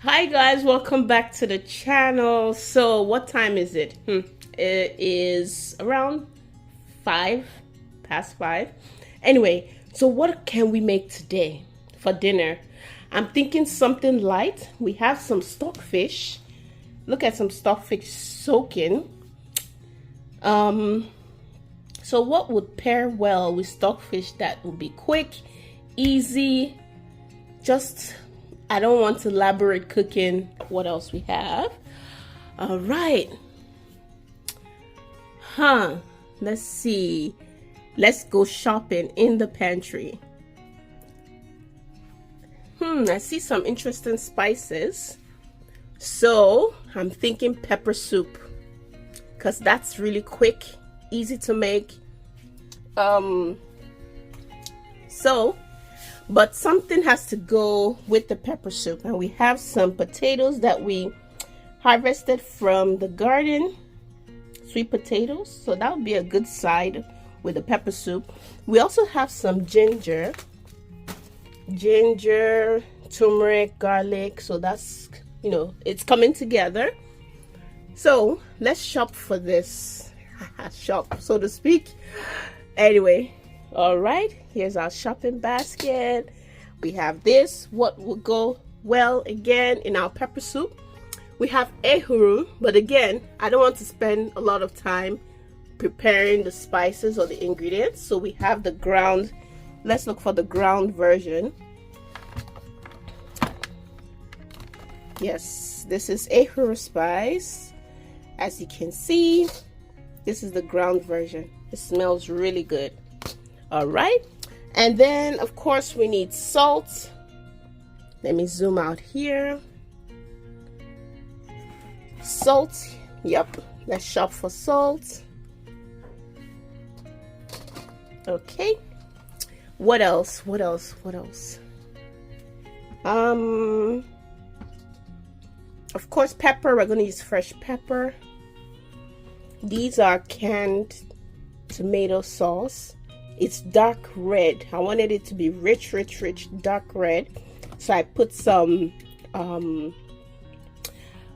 Hi guys, welcome back to the channel. So what time is it? It is around 5 past 5. Anyway, so what can we make today for dinner? I'm thinking something light. We have some stockfish. Look at some stockfish soaking. So what would pair well with stockfish that would be quick, easy, just I don't want elaborate cooking. What else we have? All right. Let's see. Let's go shopping in the pantry. I see some interesting spices. So I'm thinking pepper soup, because that's really quick, easy to make. But something has to go with the pepper soup, and we have some potatoes that we harvested from the garden, sweet potatoes, so that would be a good side with the pepper soup. We also have some ginger, turmeric, garlic, so that's, it's coming together. So let's shop for this shop, so to speak. Anyway, all right, here's our shopping basket. We have this, what will go well again in our pepper soup. We have ehuru, but again, I don't want to spend a lot of time preparing the spices or the ingredients, so we have the ground. Let's look for the ground version. Yes, this is ehuru spice. As you can see, this is the ground version. It smells really good. All right, and then of course we need salt. Let me zoom out here. Salt, yep, let's shop for salt. Okay, what else? Of course, pepper. We're going to use fresh pepper. These are canned tomato sauce. It's dark red. I wanted it to be rich, dark red. So I put some,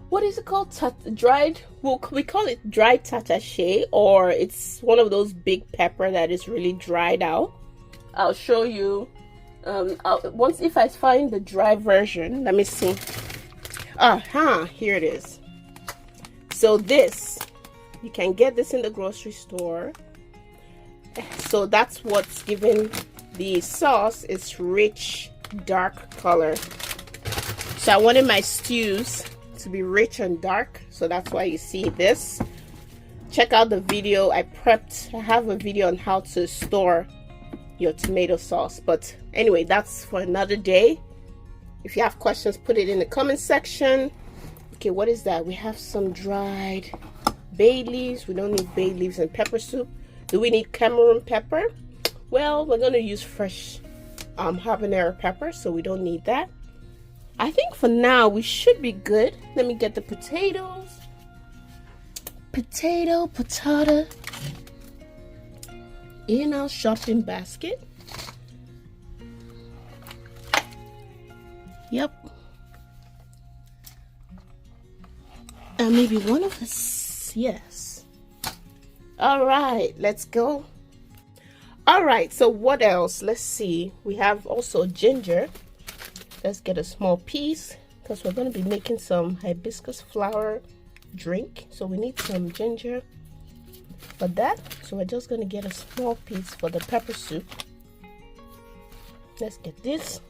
what is it called? Dried, we call it dried tattache, or it's one of those big pepper that is really dried out. I'll show you, once if I find the dry version. Let me see. Here it is. So this, you can get this in the grocery store. So that's what's giving the sauce its rich dark color. So I wanted my stews to be rich and dark, so that's why you see this. Check out the video I have a video on how to store your tomato sauce, but anyway, that's for another day. If you have questions, put it in the comment section. Okay, what is that? We have some dried bay leaves. We don't need bay leaves in pepper soup. Do we need Cameroon pepper? Well, we're going to use fresh habanero pepper, so we don't need that. I think for now we should be good. Let me get the potatoes. Potato in our shopping basket. Yep. And maybe one of us, yes. All right, let's go. All right, so what else? Let's see. We have also ginger. Let's get a small piece, because we're going to be making some hibiscus flower drink. So we need some ginger for that. So we're just going to get a small piece for the pepper soup. Let's get this.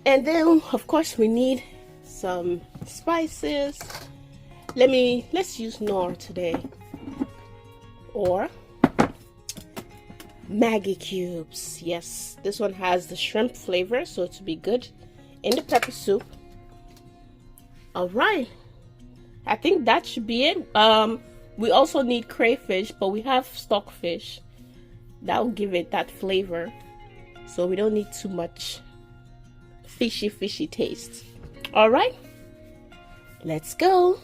And then, of course, we need some spices. Let's use Knorr today, or Maggie cubes. Yes, this one has the shrimp flavor, so it will be good in the pepper soup. All right, I think that should be it. We also need crayfish, but we have stockfish. That will give it that flavor, so we don't need too much fishy taste. All right, let's go.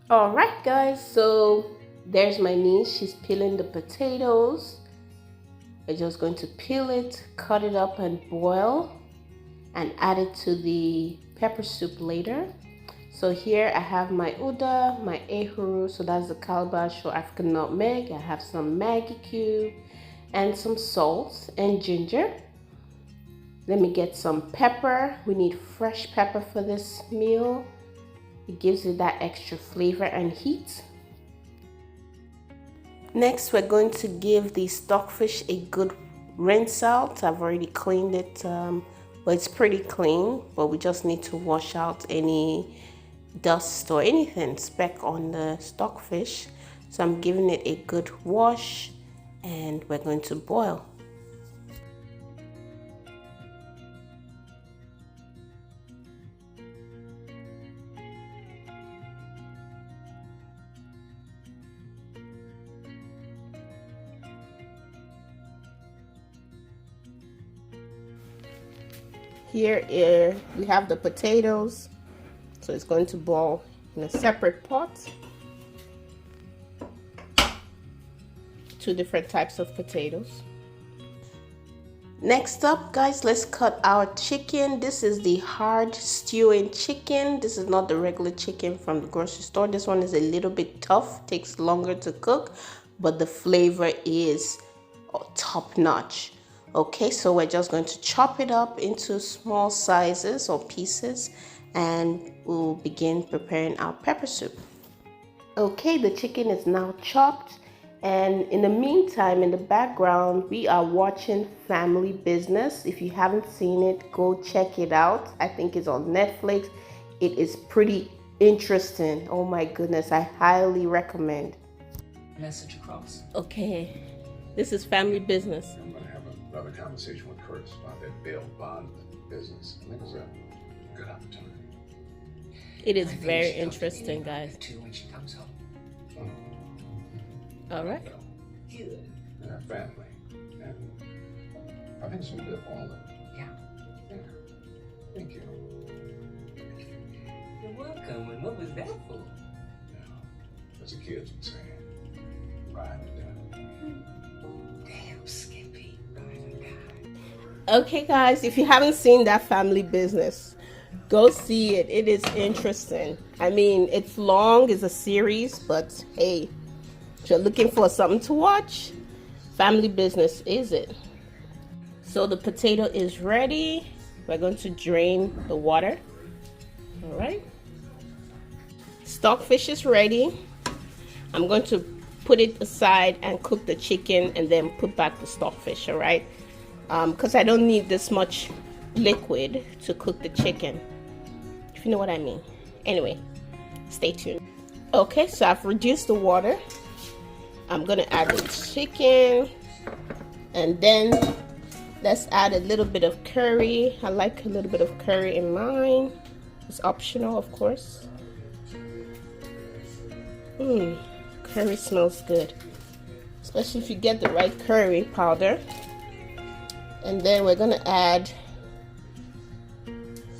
All right, guys, so there's my niece. She's peeling the potatoes. We're just going to peel it, cut it up, and boil. and add it to the pepper soup later. So here I have my uda, my ehuru, so that's the calabash or African nutmeg. I have some Maggi cube and some salt and ginger. Let me get some pepper. We need fresh pepper for this meal. It gives it that extra flavor and heat. Next, we're going to give the stockfish a good rinse out. I've already cleaned it, but it's pretty clean, but we just need to wash out any dust or anything speck on the stockfish. So I'm giving it a good wash and we're going to boil. Here we have the potatoes, so it's going to boil in a separate pot. 2 different types of potatoes. Next up, guys, let's cut our chicken. This is the hard stewing chicken. This is not the regular chicken from the grocery store. This one is a little bit tough, takes longer to cook, but the flavor is top notch. Okay, so we're just going to chop it up into small sizes or pieces and we'll begin preparing our pepper soup. Okay, the chicken is now chopped, and in the meantime, in the background, we are watching Family Business. If you haven't seen it, go check it out. I think it's on Netflix. It is pretty interesting. Oh my goodness, I highly recommend. Message across. Okay, this is Family Business. I'm going to have another conversation with Curtis about that bail bond business. I think it's a good opportunity. It is very interesting, guys. Too when she comes home. All right. Good. Yeah, family. And I think it's good for all of them. Yeah. Yeah. Thank you. You're welcome. And what was that for? Yeah. As the kids would say, ride or die. Damn, Skippy. Ride or die. Okay, guys, if you haven't seen that Family Business, go see it. It is interesting. I mean, it's long, it's a series, but hey, if you're looking for something to watch, Family Business is it. So the potato is ready. We're going to drain the water. All right. Stockfish is ready. I'm going to put it aside and cook the chicken and then put back the stockfish, all right? Because I don't need this much liquid to cook the chicken, if you know what I mean. Anyway, stay tuned. Okay, so I've reduced the water. I'm gonna add the chicken, and then let's add a little bit of curry. I like a little bit of curry in mine. It's optional, of course. Curry smells good, especially if you get the right curry powder. And then we're gonna add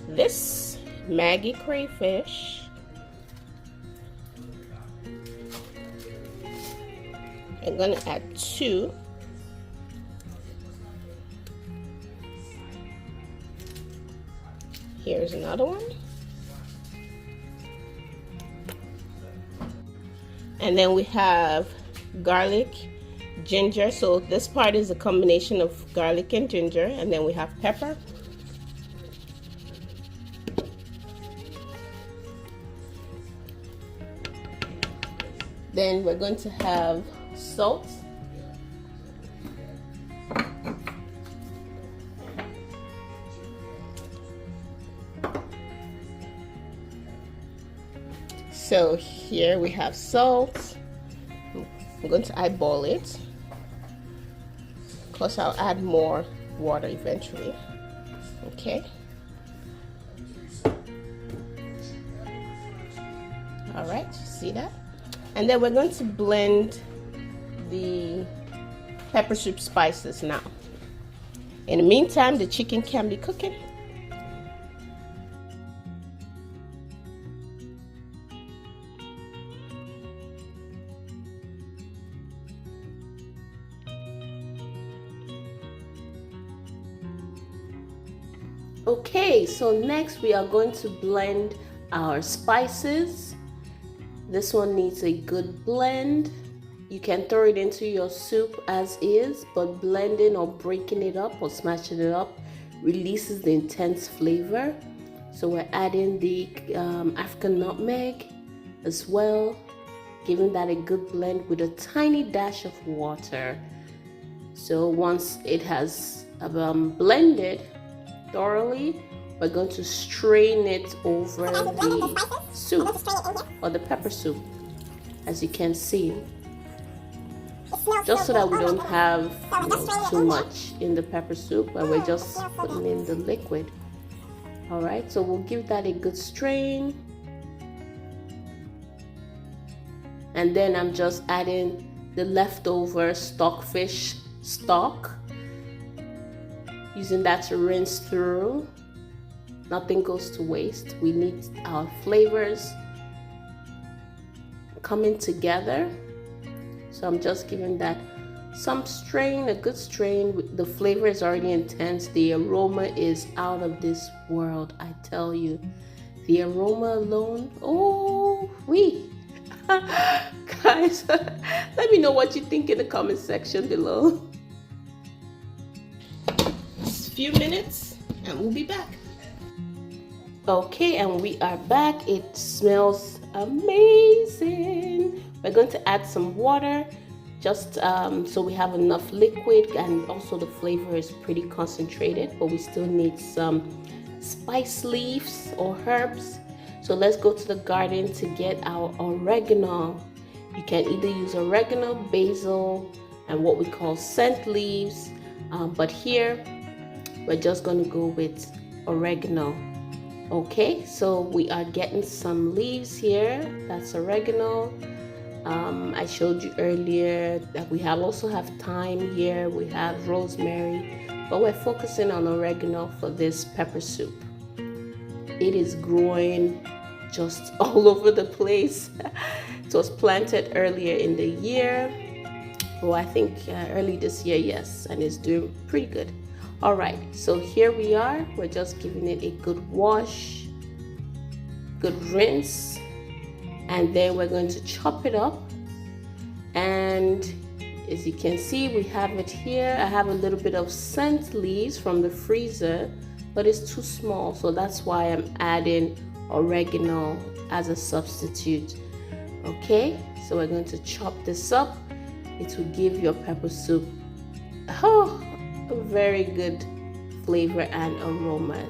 this Maggi crayfish. I'm gonna add 2. Here's another one. And then we have garlic, ginger. So this part is a combination of garlic and ginger. And then we have pepper. Then we're going to have salt. So here we have salt. I'm going to eyeball it. Of course, I'll add more water eventually. Okay. All right, see that? And then we're going to blend the pepper soup spices now. In the meantime, the chicken can be cooking. Okay, so next we are going to blend our spices. This one needs a good blend. You can throw it into your soup as is, but blending or breaking it up or smashing it up releases the intense flavor. So we're adding the African nutmeg as well, giving that a good blend with a tiny dash of water. So once it has blended thoroughly, we're going to strain it over the soup or the pepper soup, as you can see, just so that we don't have too much in the pepper soup, and we're just putting in the liquid. All right, so we'll give that a good strain, and then I'm just adding the leftover stockfish stock, using that to rinse through. Nothing goes to waste. We need our flavors coming together. So I'm just giving that some strain, a good strain. The flavor is already intense. The aroma is out of this world, I tell you. The aroma alone, oh, guys, let me know what you think in the comment section below. Just a few minutes and we'll be back. Okay, and we are back. It smells amazing. We're going to add some water, just so we have enough liquid, and also the flavor is pretty concentrated, but we still need some spice leaves or herbs. So let's go to the garden to get our oregano. You can either use oregano, basil, and what we call scent leaves, but here we're just going to go with oregano. Okay, so we are getting some leaves here. That's oregano. I showed you earlier that we also have thyme here. We have rosemary, but we're focusing on oregano for this pepper soup. It is growing just all over the place. It was planted earlier in the year. Well, I think early this year, yes, and it's doing pretty good. All right, so here we are. We're just giving it a good wash, good rinse, and then we're going to chop it up. And as you can see, we have it here. I have a little bit of scent leaves from the freezer, but it's too small, so that's why I'm adding oregano as a substitute. Okay, so we're going to chop this up. It will give your pepper soup a very good flavor and aroma.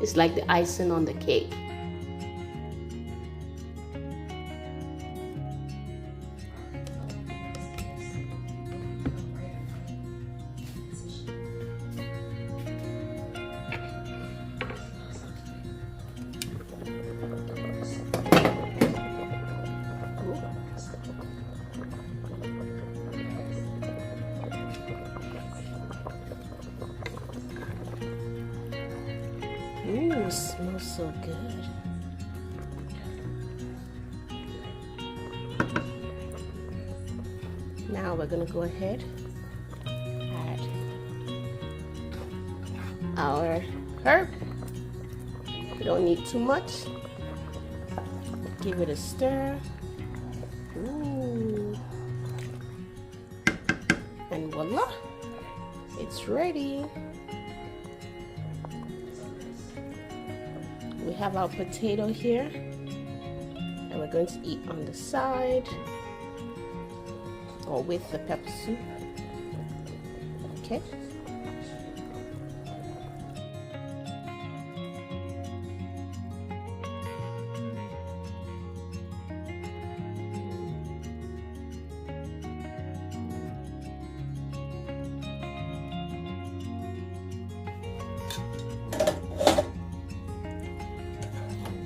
It's like the icing on the cake. Ooh, it smells so good. Now we're gonna go ahead, add our herb. We don't need too much. Give it a stir. Ooh. And voila, it's ready. We have our potato here, and we're going to eat on the side or with the pepper soup. Okay.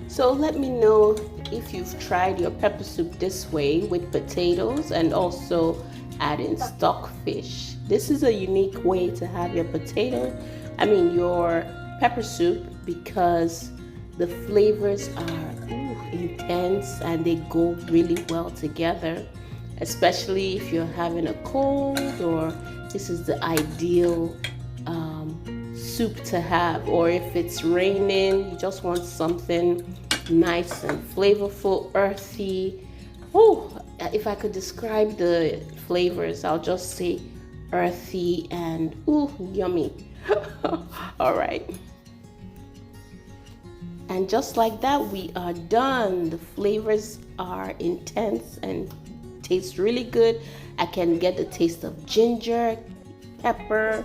So let me know if you've tried your pepper soup this way with potatoes and also adding stockfish. This is a unique way to have your your pepper soup, because the flavors are intense and they go really well together, especially if you're having a cold, or this is the ideal soup to have, or if it's raining, you just want something nice and flavorful, earthy. Oh, if I could describe the flavors, I'll just say earthy and yummy. All right. And just like that, we are done. The flavors are intense and taste really good. I can get the taste of ginger, pepper,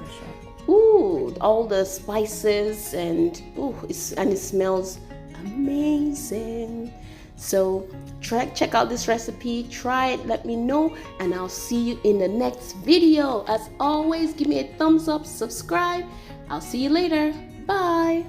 all the spices, and it smells amazing. So check out this recipe, try it, let me know, and I'll see you in the next video. As always, give me a thumbs up, subscribe. I'll see you later. Bye.